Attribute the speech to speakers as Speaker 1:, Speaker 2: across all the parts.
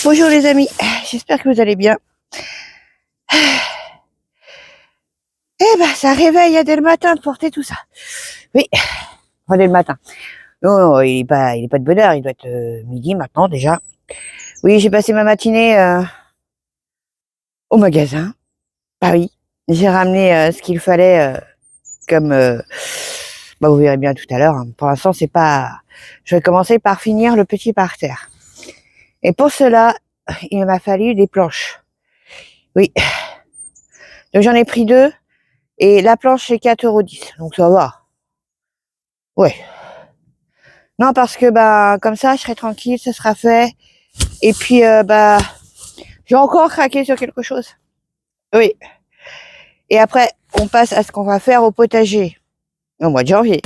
Speaker 1: Bonjour les amis, j'espère que vous allez bien. Eh ben, ça réveille dès le matin de porter tout ça. Oui, enfin, dès le matin. Non, il est pas de bonne heure, il doit être midi maintenant déjà. Oui, j'ai passé ma matinée au magasin. Ah oui, j'ai ramené ce qu'il fallait comme... vous verrez bien tout à l'heure. Hein. Pour l'instant, c'est pas... Je vais commencer par finir le petit parterre. Et pour cela, il m'a fallu des planches. Oui. Donc j'en ai pris 2. Et la planche, c'est 4,10 €. Donc ça va. Ouais. Non, parce que comme ça, je serai tranquille, ça sera fait. Et puis j'ai encore craqué sur quelque chose. Oui. Et après, on passe à ce qu'on va faire au potager au mois de janvier.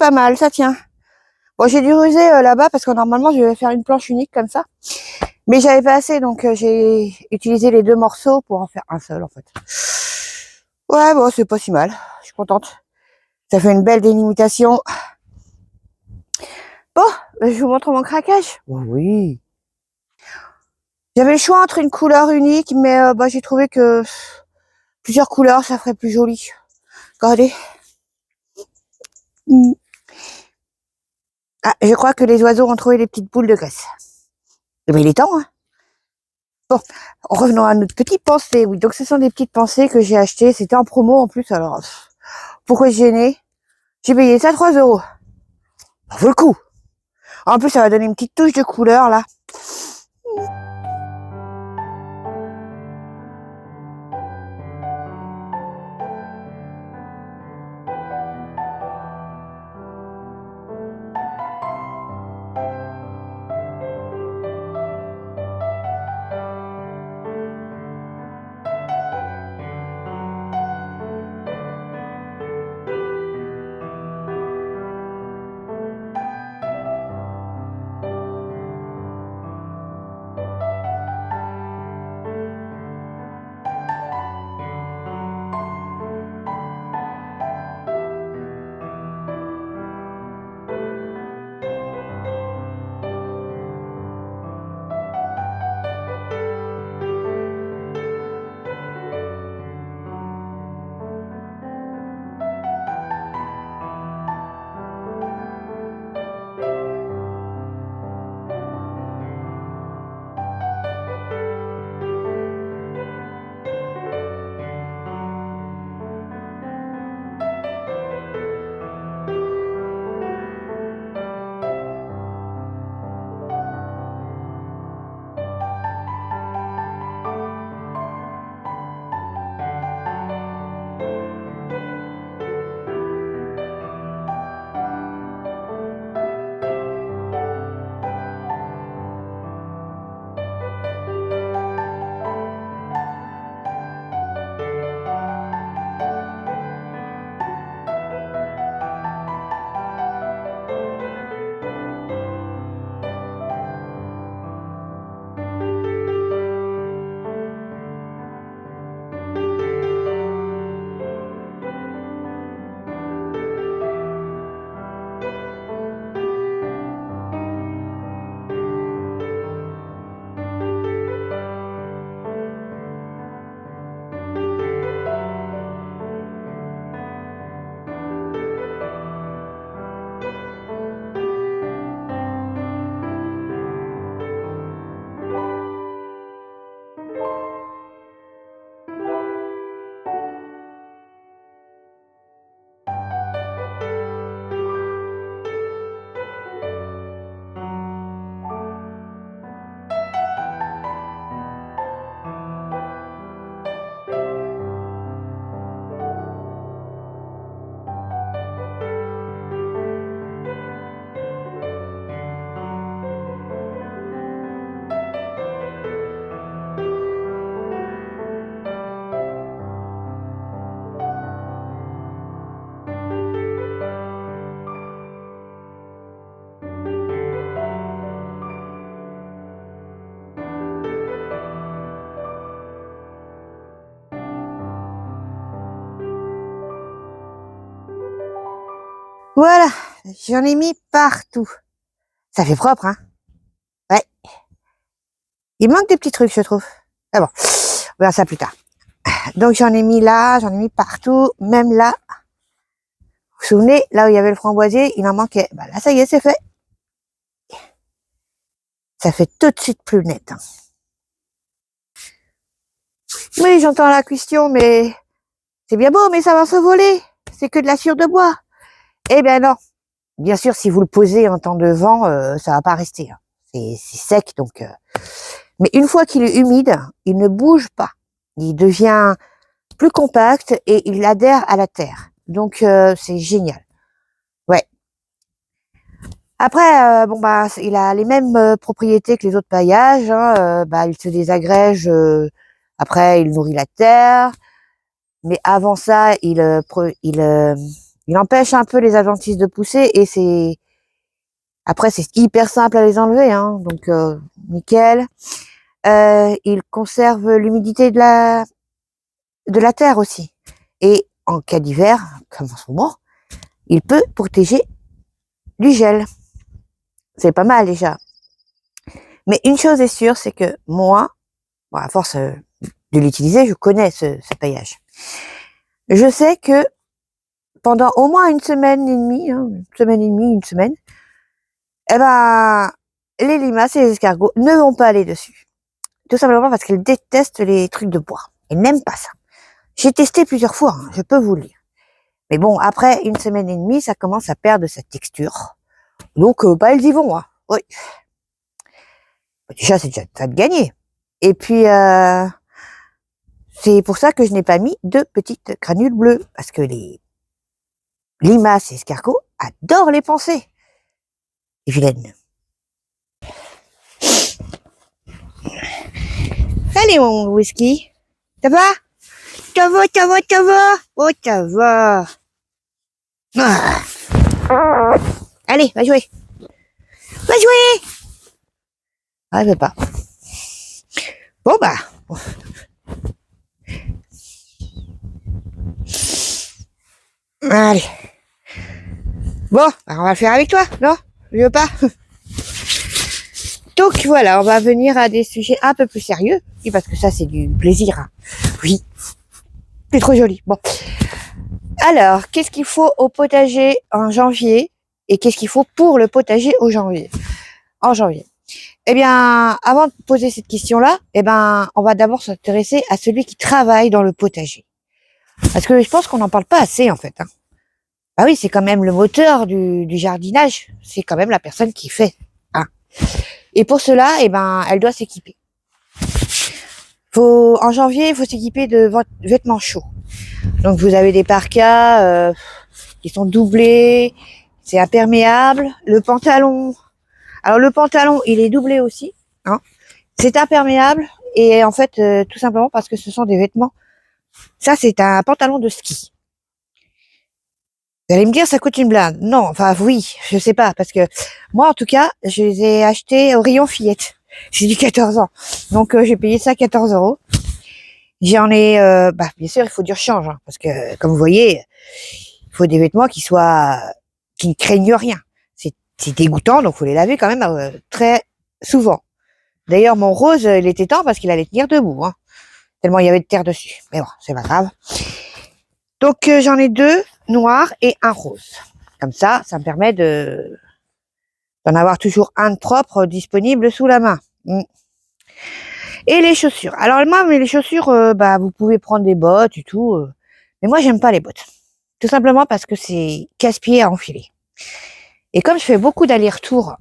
Speaker 1: pas mal, ça tient. Bon, j'ai dû ruser là-bas parce que normalement, je vais faire une planche unique comme ça. Mais j'avais pas assez, donc j'ai utilisé les 2 morceaux pour en faire un seul, en fait. Ouais, bon, c'est pas si mal. Je suis contente. Ça fait une belle délimitation. Bon, je vous montre mon craquage. Oh, oui. J'avais le choix entre une couleur unique, mais j'ai trouvé que plusieurs couleurs, ça ferait plus joli. Regardez. Ah, je crois que les oiseaux ont trouvé des petites boules de graisse. Mais il est temps, hein. Bon, revenons à notre petite pensée. Oui, donc ce sont des petites pensées que j'ai achetées. C'était en promo en plus, alors pourquoi gêner? J'ai payé ça 3 €. Ça vaut le coup. En plus, ça va donner une petite touche de couleur, là. Voilà, j'en ai mis partout. Ça fait propre, hein? Ouais. Il manque des petits trucs, je trouve. Ah bon, on verra ça plus tard. Donc j'en ai mis là, j'en ai mis partout, même là. Vous vous souvenez, là où il y avait le framboisier, il en manquait. Bah là, ça y est, c'est fait. Ça fait tout de suite plus net. Hein. Oui, j'entends la question, mais c'est bien beau, mais ça va s'envoler. C'est que de la cire de bois. Eh bien non. Bien sûr, si vous le posez en temps de vent, ça va pas rester. Hein. C'est sec, donc. Mais une fois qu'il est humide, il ne bouge pas. Il devient plus compact et il adhère à la terre. Donc c'est génial. Ouais. Après, il a les mêmes propriétés que les autres paillages. Hein, il se désagrège. Après, il nourrit la terre. Mais avant ça, il Il empêche un peu les adventices de pousser et après c'est hyper simple à les enlever, hein, donc nickel. Il conserve l'humidité de la terre aussi. Et en cas d'hiver, comme en ce moment, il peut protéger du gel. C'est pas mal déjà. Mais une chose est sûre, c'est que moi, bon, à force de l'utiliser, je connais ce paillage. Je sais que pendant au moins une semaine et demie, une semaine, eh ben, les limaces et les escargots ne vont pas aller dessus. Tout simplement parce qu'elles détestent les trucs de bois. Elles n'aiment pas ça. J'ai testé plusieurs fois, hein, je peux vous le dire. Mais bon, après une semaine et demie, ça commence à perdre sa texture. Donc, elles y vont, hein. Oui. Déjà, c'est déjà ça de gagner. Et puis, c'est pour ça que je n'ai pas mis de petites granules bleues. Parce que les limaces et escargots adorent les pensées. Et vilaines. Allez, mon whisky. Ça va? Ça va, ça va, ça va? Oh, ça va. Ah. Allez, va jouer. Va jouer! Ah, elle veut pas. Bon, bah. Allez. Bon, bah, on va le faire avec toi, non? Je veux pas. Donc voilà, on va venir à des sujets un peu plus sérieux. Oui, parce que ça, c'est du plaisir. Hein. Oui. C'est trop joli. Bon. Alors, qu'est-ce qu'il faut au potager en janvier et qu'est-ce qu'il faut pour le potager en janvier. Eh bien, avant de poser cette question-là, on va d'abord s'intéresser à celui qui travaille dans le potager. Parce que je pense qu'on n'en parle pas assez, en fait. Hein. Ah oui, c'est quand même le moteur du jardinage. C'est quand même la personne qui fait. Hein. Et pour cela, elle doit s'équiper. En janvier, il faut s'équiper de vêtements chauds. Donc, vous avez des parkas qui sont doublés. C'est imperméable. Le pantalon. Alors, le pantalon, il est doublé aussi. Hein. C'est imperméable. Et en fait, tout simplement parce que ce sont des vêtements. Ça, c'est un pantalon de ski. Vous allez me dire, ça coûte une blinde. Non, enfin oui, je sais pas, parce que moi, en tout cas, je les ai achetés au rayon fillette. J'ai du 14 ans, donc j'ai payé ça 14 €. J'en ai, bien sûr, il faut du rechange, hein, parce que comme vous voyez, il faut des vêtements qui ne craignent rien. C'est dégoûtant, donc faut les laver quand même très souvent. D'ailleurs, mon rose, il était temps parce qu'il allait tenir debout, hein, tellement il y avait de terre dessus. Mais bon, c'est pas grave. Donc j'en ai 2 noirs et un rose. Comme ça me permet d'en avoir toujours un de propre disponible sous la main. Et les chaussures. Alors moi, mais les chaussures, vous pouvez prendre des bottes et tout. Mais moi, j'aime pas les bottes. Tout simplement parce que c'est casse-pied à enfiler. Et comme je fais beaucoup d'allers-retours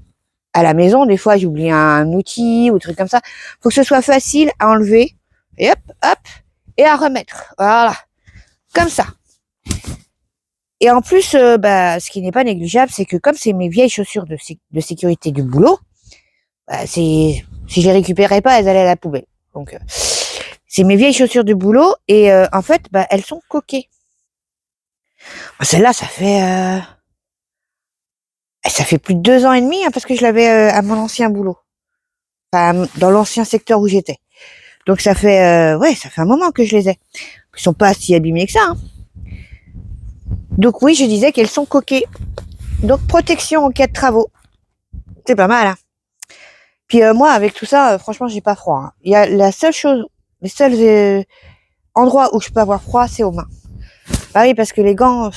Speaker 1: à la maison, des fois j'oublie un outil ou un truc comme ça, faut que ce soit facile à enlever. Et hop, et à remettre. Voilà. Comme ça. Et en plus, ce qui n'est pas négligeable, c'est que comme c'est mes vieilles chaussures de sécurité du boulot, si je les récupérais pas, elles allaient à la poubelle. Donc, c'est mes vieilles chaussures du boulot et en fait, elles sont coquées. Celle-là, ça fait plus de 2 ans et demi hein, parce que je l'avais à mon ancien boulot, enfin dans l'ancien secteur où j'étais. Donc ça fait un moment que je les ai. Ils sont pas si abîmés que ça. Hein. Donc oui, je disais qu'elles sont coquées. Donc protection en cas de travaux. C'est pas mal. Hein. Puis moi, avec tout ça, franchement, j'ai pas froid. Hein. Il y a les seuls endroits où je peux avoir froid, c'est aux mains. Bah oui, parce que les gants,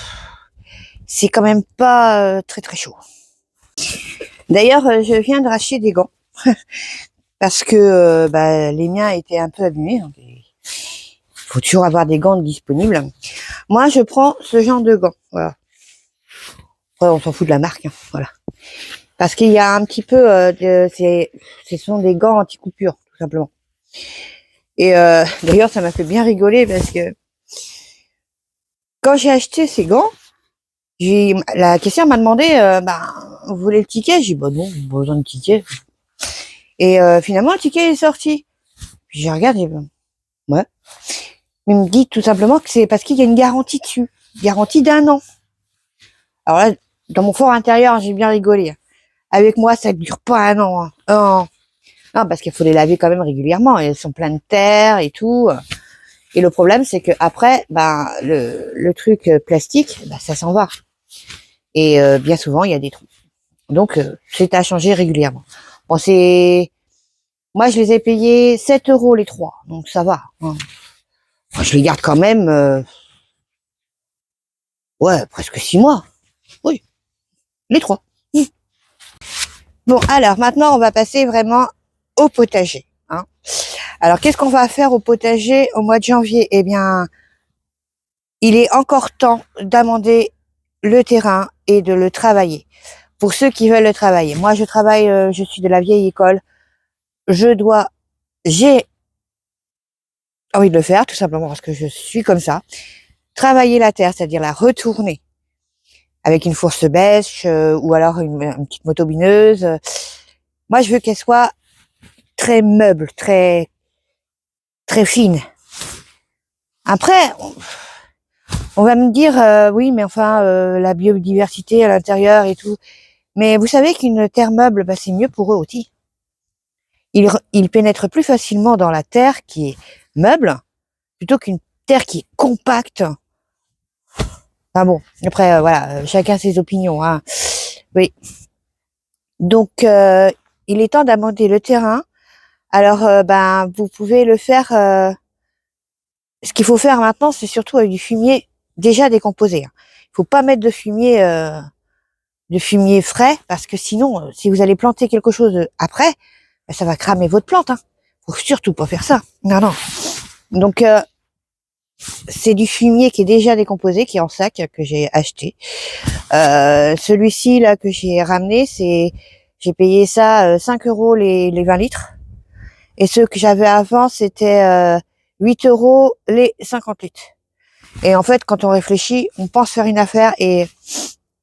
Speaker 1: c'est quand même pas très très chaud. D'ailleurs, je viens de racheter des gants parce que les miens étaient un peu abîmés. Donc il faut toujours avoir des gants disponibles. Moi, je prends ce genre de gants. Voilà. Après, on s'en fout de la marque. Hein, voilà. Parce qu'il y a un petit peu ce sont des gants anti-coupure, tout simplement. Et d'ailleurs, ça m'a fait bien rigoler parce que quand j'ai acheté ces gants, la caissière m'a demandé, vous voulez le ticket? J'ai dit, non, pas besoin de ticket. Et finalement, le ticket est sorti. Puis j'ai regardé, ouais. Il me dit tout simplement que c'est parce qu'il y a une garantie dessus. Garantie d'1 an. Alors là, dans mon fort intérieur, j'ai bien rigolé, hein. Avec moi, ça dure pas un an, hein. Non, non, parce qu'il faut les laver quand même régulièrement. Elles sont pleines de terre et tout. Et le problème, c'est que après, ben le truc plastique, ben, ça s'en va. Et bien souvent, il y a des trous. Donc, c'est à changer régulièrement. Bon, moi, je les ai payés 7 euros les trois, donc ça va, hein. Enfin, je les garde quand même, ouais, presque 6 mois. Oui, les trois. Mmh. Bon, alors maintenant, on va passer vraiment au potager, hein. Alors, qu'est-ce qu'on va faire au potager au mois de janvier? Eh bien, il est encore temps d'amender le terrain et de le travailler. Pour ceux qui veulent le travailler. Moi, je travaille, je suis de la vieille école. J'ai envie de le faire, tout simplement parce que je suis comme ça. Travailler la terre, c'est-à-dire la retourner avec une fourche bêche ou alors une petite motobineuse. Moi, je veux qu'elle soit très meuble, très très fine. Après, on va me dire oui, mais enfin la biodiversité à l'intérieur et tout. Mais vous savez qu'une terre meuble, bah, c'est mieux pour eux aussi. Ils pénètrent plus facilement dans la terre qui est meuble plutôt qu'une terre qui est compacte. Enfin bon, après voilà, chacun ses opinions, hein. Oui. Donc il est temps d'amender le terrain. Alors ben vous pouvez le faire. Ce qu'il faut faire maintenant, c'est surtout avec du fumier déjà décomposé, hein. Il faut pas mettre de fumier frais parce que sinon, si vous allez planter quelque chose après, ben, ça va cramer votre plante, hein. Faut surtout pas faire ça. Non, non. Donc c'est du fumier qui est déjà décomposé, qui est en sac, que j'ai acheté. Celui-ci là que j'ai ramené, j'ai payé ça 5 euros les 20 litres. Et ceux que j'avais avant, c'était 8 euros les 50 litres. Et en fait, quand on réfléchit, on pense faire une affaire et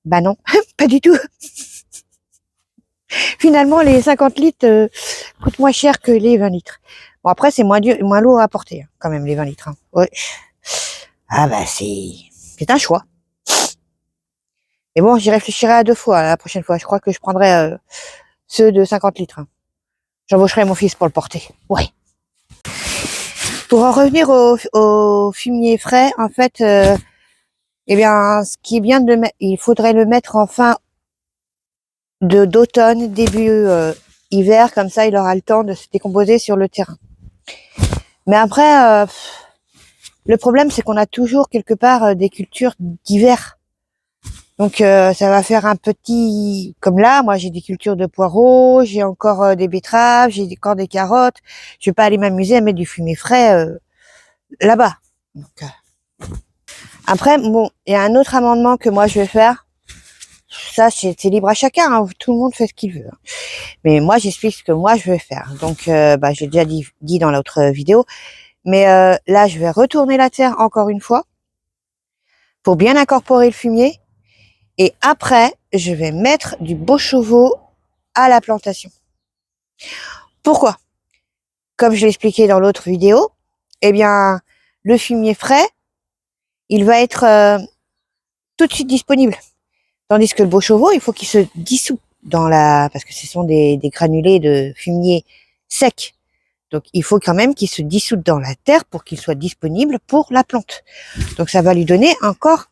Speaker 1: bah non, pas du tout. Finalement, les 50 litres coûtent moins cher que les 20 litres. Bon, après, c'est moins lourd à porter, hein, quand même, les 20 litres, hein. Ouais. Ah bah c'est un choix. Et bon, j'y réfléchirai à deux fois la prochaine fois. Je crois que je prendrai ceux de 50 litres, hein. J'embaucherai mon fils pour le porter. Ouais. Pour en revenir au fumier frais, en fait, eh bien, ce qui est bien de le mettre, il faudrait le mettre en fin d'automne, début hiver, comme ça, il aura le temps de se décomposer sur le terrain. Mais après, le problème, c'est qu'on a toujours quelque part des cultures d'hiver. Donc ça va faire un petit, comme là, moi j'ai des cultures de poireaux, j'ai encore des betteraves, j'ai encore des carottes. Je vais pas aller m'amuser à mettre du fumier frais là-bas. Donc, après, bon, il y a un autre amendement que moi je vais faire. Ça, c'est libre à chacun, hein. Tout le monde fait ce qu'il veut, hein. Mais moi, j'explique ce que moi je vais faire. Donc, bah, j'ai déjà dit dans l'autre vidéo. Mais là, je vais retourner la terre encore une fois pour bien incorporer le fumier. Et après, je vais mettre du beau chevaux à la plantation. Pourquoi? Comme je l'ai expliqué dans l'autre vidéo, eh bien, le fumier frais, il va être tout de suite disponible. Tandis que le beau chevaux, il faut qu'il se dissout parce que ce sont des granulés de fumier sec. Donc, il faut quand même qu'il se dissoute dans la terre pour qu'il soit disponible pour la plante. Donc, ça va lui donner encore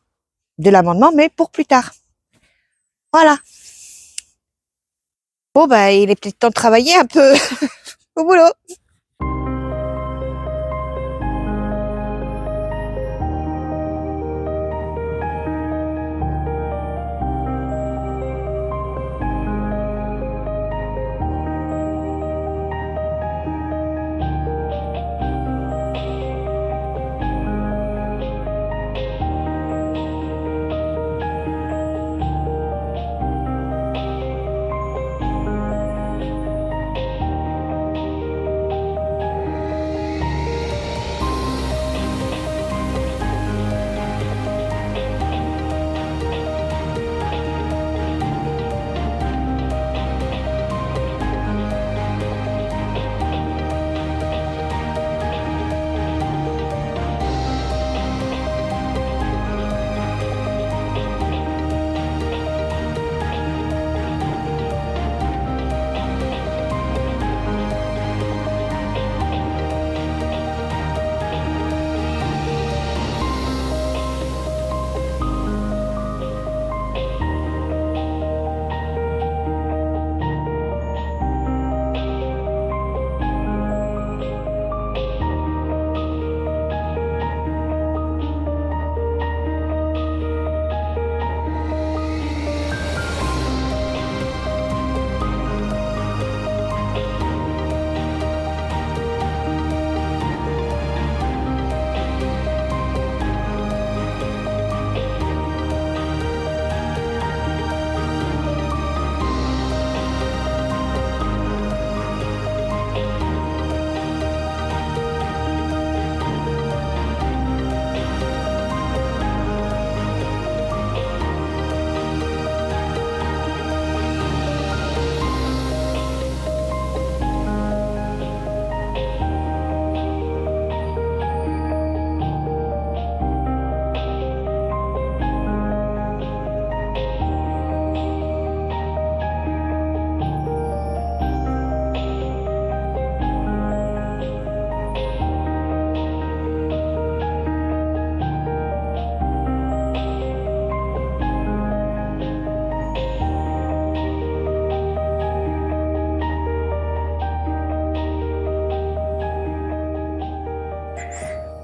Speaker 1: de l'amendement, mais pour plus tard. Voilà. Bon, bah, il est peut-être temps de travailler un peu au boulot.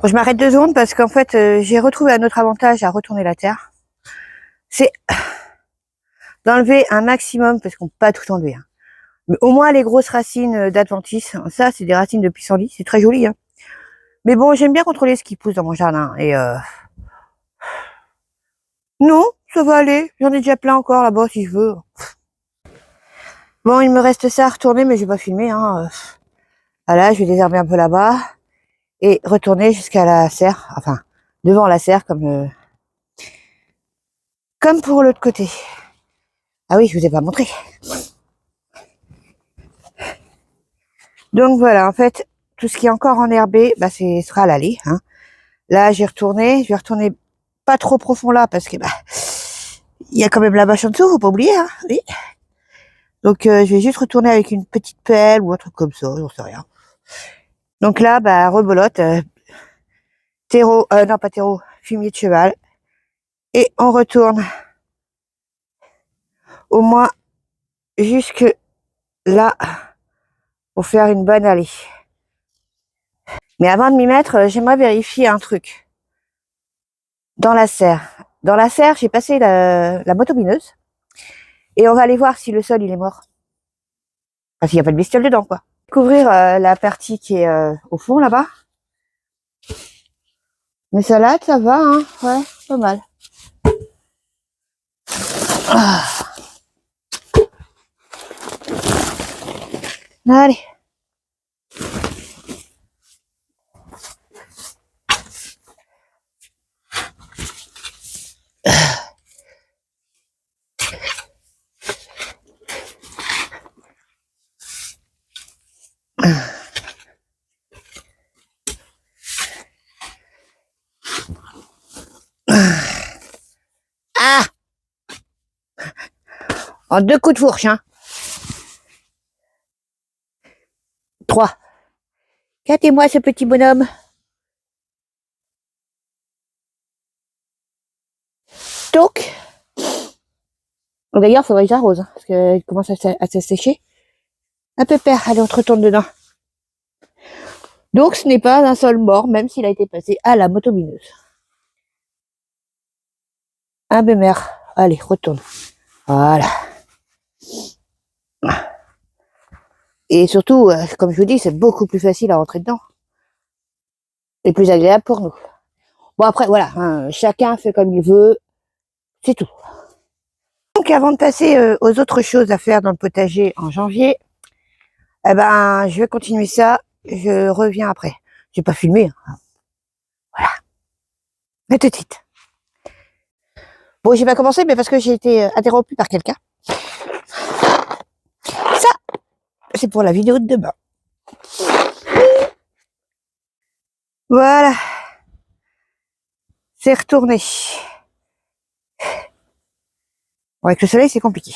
Speaker 1: Bon, je m'arrête 2 secondes parce qu'en fait, j'ai retrouvé un autre avantage à retourner la terre. C'est d'enlever un maximum, parce qu'on peut pas tout enlever, hein. Mais au moins les grosses racines d'adventice. Ça, c'est des racines de pissenlit. C'est très joli, hein. Mais bon, j'aime bien contrôler ce qui pousse dans mon jardin. Et non, ça va aller. J'en ai déjà plein encore là-bas si je veux. Bon, il me reste ça à retourner, mais je vais pas filmer, hein. Voilà, je vais désherber un peu là-bas et retourner jusqu'à la serre, enfin devant la serre comme pour l'autre côté. Ah oui, je vous ai pas montré. Donc voilà, en fait, tout ce qui est encore enherbé, bah ce sera à l'allée, hein. Là, je vais retourner pas trop profond là parce que bah il y a quand même la bâche en dessous, faut pas oublier, hein. Oui. Donc je vais juste retourner avec une petite pelle ou un truc comme ça, j'en sais rien. Donc là, bah rebolote, terreau, non pas terreau, fumier de cheval, et on retourne au moins jusque là pour faire une bonne allée. Mais avant de m'y mettre, j'aimerais vérifier un truc. Dans la serre. Dans la serre, j'ai passé la motobineuse. Et on va aller voir si le sol, il est mort. Enfin, s'il n'y a pas de bestiole dedans, quoi. Découvrir la partie qui est au fond, là-bas. Mes salades, ça va, hein. Ouais, pas mal. Ah. Allez. Ah! En 2 coups de fourche, hein. 3. Gâtez-moi ce petit bonhomme. Donc. D'ailleurs, il faudrait que j'arrose, hein, parce qu'il commence à se sécher. Un peu père, allez, on te retourne dedans. Donc, ce n'est pas un sol mort, même s'il a été passé à la motobineuse. Un bémère. Allez, retourne. Voilà. Et surtout, comme je vous dis, c'est beaucoup plus facile à rentrer dedans. Et plus agréable pour nous. Bon, après, voilà, hein, chacun fait comme il veut. C'est tout. Donc, avant de passer aux autres choses à faire dans le potager en janvier, eh ben, je vais continuer ça. Je reviens après. J'ai pas filmé, hein. Voilà. Mais tout de suite. Bon, j'ai pas commencé, mais parce que j'ai été interrompue par quelqu'un. Ça, c'est pour la vidéo de demain. Voilà. C'est retourné. Bon, avec le soleil, c'est compliqué.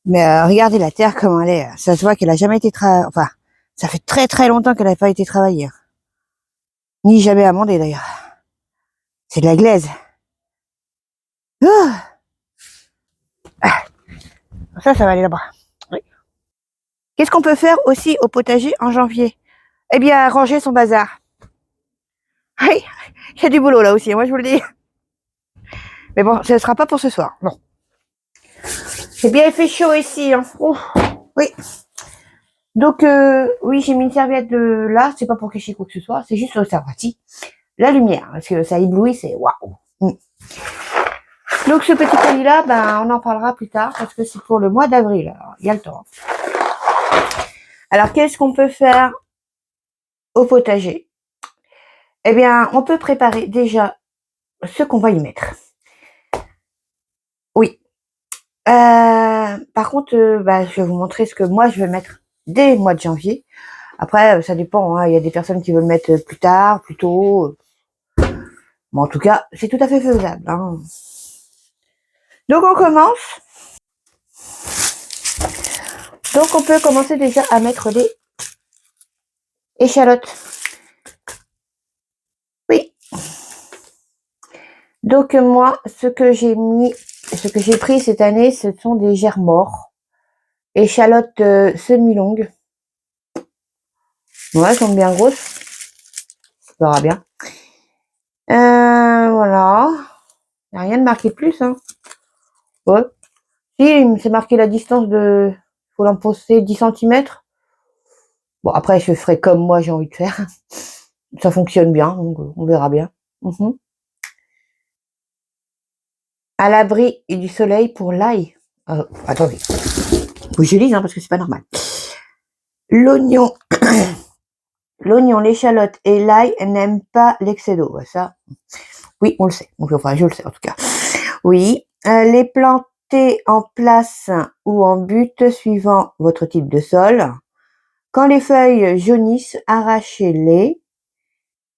Speaker 1: Mais regardez la terre comment elle est. Ça se voit qu'elle a jamais été enfin, ça fait très très longtemps qu'elle n'a pas été travaillée. Ni jamais amendée d'ailleurs. C'est de la glaise. Ah, ça va aller là-bas. Oui. Qu'est-ce qu'on peut faire aussi au potager en janvier? Eh bien, ranger son bazar. Oui, il y a du boulot là aussi, moi je vous le dis. Mais bon, ce ne sera pas pour ce soir, non. C'est bien, il fait chaud ici, hein. Ouf. Oui. Donc, oui, j'ai mis une serviette de là, c'est pas pour cacher quoi que ce soit, c'est juste ça voici la lumière, parce que ça éblouit, c'est waouh. Donc, ce petit colis-là, ben, on en parlera plus tard, parce que c'est pour le mois d'avril, alors il y a le temps. Alors, qu'est-ce qu'on peut faire au potager? Eh bien, on peut préparer déjà ce qu'on va y mettre. Oui. Par contre, bah, je vais vous montrer ce que moi, je vais mettre dès le mois de janvier. Après, ça dépend, hein. Il y a des personnes qui veulent mettre plus tard, plus tôt. Bon, en tout cas, c'est tout à fait faisable, hein. Donc, on commence. Donc, on peut commencer déjà à mettre des échalotes. Oui. Donc, moi, ce que j'ai pris cette année, ce sont des germores. Échalotes semi-longues. Ouais, elles sont bien grosses. On verra bien. Voilà. Il n'y a rien de marqué de plus, hein. Ouais. Si, c'est marqué la distance de... faut l'emposer 10 cm. Bon, après, je ferai comme moi j'ai envie de faire. Ça fonctionne bien, donc on verra bien. À l'abri du soleil pour l'ail. Attendez. Faut que je lise, hein, parce que c'est pas normal. L'oignon, l'échalote et l'ail n'aiment pas l'excès d'eau. Ça, oui, on le sait. Enfin, je le sais en tout cas. Oui. Les planter en place ou en butte suivant votre type de sol. Quand les feuilles jaunissent, arrachez-les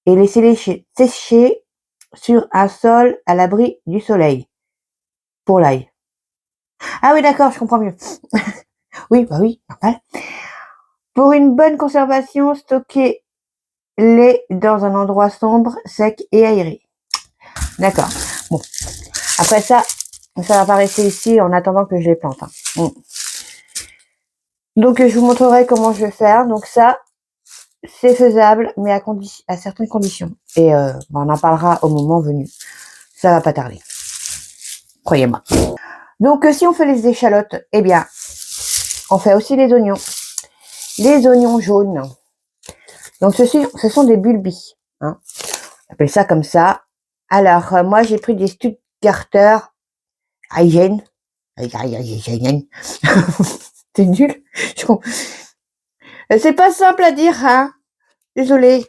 Speaker 1: et laissez-les sécher sur un sol à l'abri du soleil. Pour l'ail. Ah oui, d'accord, je comprends mieux. Oui, bah oui, normal. Pour une bonne conservation, stockez-les dans un endroit sombre, sec et aéré. D'accord. Bon. Après ça va pas rester ici en attendant que je les plante. Donc, je vous montrerai comment je vais faire. Donc ça, c'est faisable, mais à certaines conditions. Et on en parlera au moment venu. Ça va pas tarder. Croyez-moi. Donc, si on fait les échalotes, eh bien, on fait aussi les oignons. Les oignons jaunes. Donc, ce sont des bulbis. Hein. On appelle ça comme ça. Alors, moi, j'ai pris des Stuttgarter Hayen. C'est nul. C'est pas simple à dire, hein. Désolée.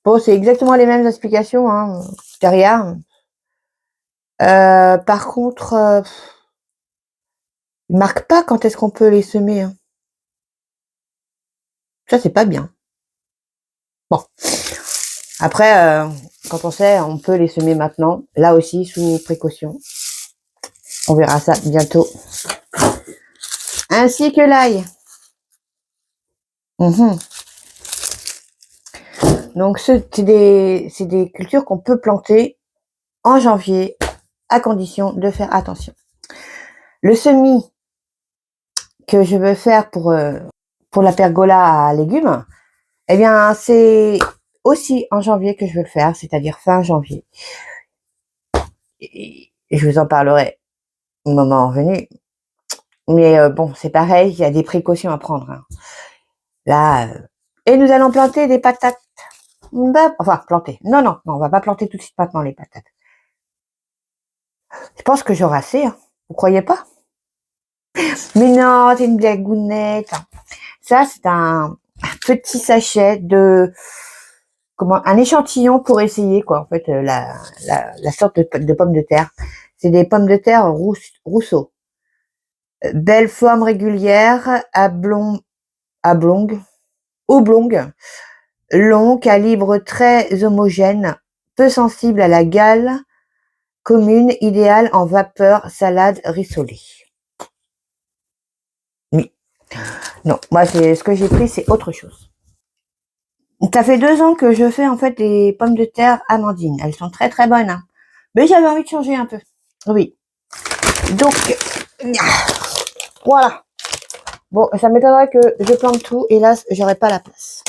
Speaker 1: Bon, c'est exactement les mêmes explications, hein, derrière. Par contre, ils marquent pas quand est-ce qu'on peut les semer. Hein. Ça, c'est pas bien. Bon. Après, quand on sait, on peut les semer maintenant. Là aussi, sous précaution. On verra ça bientôt. Ainsi que l'ail. Donc, c'est des cultures qu'on peut planter en janvier, à condition de faire attention. Le semis que je veux faire pour la pergola à légumes, eh bien, c'est aussi en janvier que je veux le faire, c'est-à-dire fin janvier. Et je vous en parlerai au moment venu. Mais bon, c'est pareil, il y a des précautions à prendre. Hein. Là, et nous allons planter des patates. Enfin, planter. Non, on va pas planter tout de suite maintenant les patates. Je pense que j'aurai assez. Hein. Vous croyez pas? Mais non, c'est une blagounette. Ça, c'est un petit sachet de un échantillon pour essayer quoi. En fait, la sorte de pommes de terre. C'est des pommes de terre Rousseau. Belle forme régulière, oblongue, long, calibre très homogène, peu sensible à la gale, commune, idéale en vapeur, salade, rissolée. Oui. Non, moi, ce que j'ai pris, c'est autre chose. Ça fait 2 ans que je fais en fait des pommes de terre amandines. Elles sont très très bonnes. Hein. Mais j'avais envie de changer un peu. Oui. Donc, voilà. Bon, ça m'étonnerait que je plante tout. Hélas, j'aurais pas la place.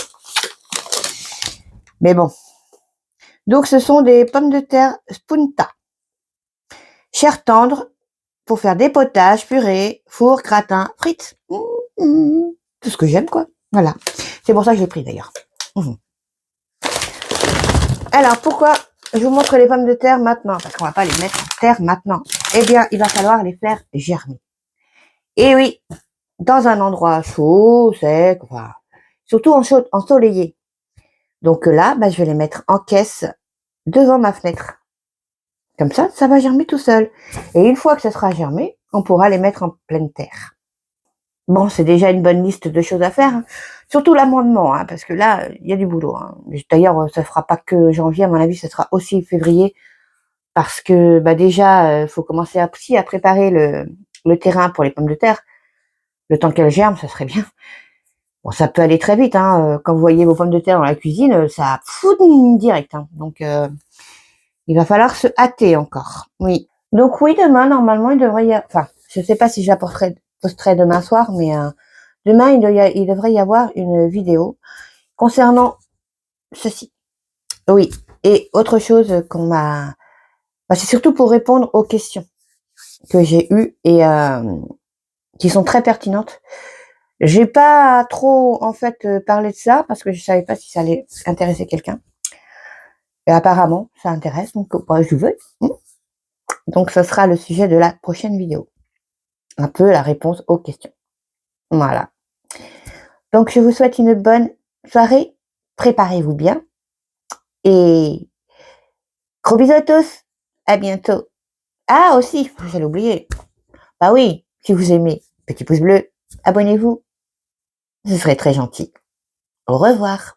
Speaker 1: Mais bon. Donc, ce sont des pommes de terre spunta. Chair tendre pour faire des potages, purées, four, gratin, frites. Tout ce que j'aime, quoi. Voilà. C'est pour ça que j'ai pris d'ailleurs. Alors, pourquoi je vous montre les pommes de terre maintenant? Parce qu'on va pas les mettre en terre maintenant. Eh bien, il va falloir les faire germer. Et oui, dans un endroit chaud, sec, enfin, surtout ensoleillé. Donc là, je vais les mettre en caisse devant ma fenêtre. Comme ça va germer tout seul. Et une fois que ça sera germé, on pourra les mettre en pleine terre. Bon, c'est déjà une bonne liste de choses à faire. Hein. Surtout l'amendement, hein, parce que là, il y a du boulot. Hein. D'ailleurs, ça ne fera pas que janvier, à mon avis, ça sera aussi février. Parce que déjà, faut commencer à préparer le terrain pour les pommes de terre. Le temps qu'elles germent, ça serait bien. Bon, ça peut aller très vite. Hein. Quand vous voyez vos pommes de terre dans la cuisine, ça fout direct. Hein. Donc, il va falloir se hâter encore. Oui. Donc oui, demain, normalement, il devrait y avoir... Enfin, je ne sais pas si je la posterai demain soir, mais demain, il devrait y avoir une vidéo concernant ceci. Oui, et autre chose qu'on m'a... c'est surtout pour répondre aux questions que j'ai eues et qui sont très pertinentes. J'ai pas trop, en fait, parlé de ça parce que je savais pas si ça allait intéresser quelqu'un. Et apparemment, ça intéresse, donc je veux. Donc, ce sera le sujet de la prochaine vidéo. Un peu la réponse aux questions. Voilà. Donc, je vous souhaite une bonne soirée. Préparez-vous bien. Et gros bisous à tous. À bientôt. Ah, aussi, j'allais oublier. Bah oui, si vous aimez, petit pouce bleu, abonnez-vous. Ce serait très gentil. Au revoir.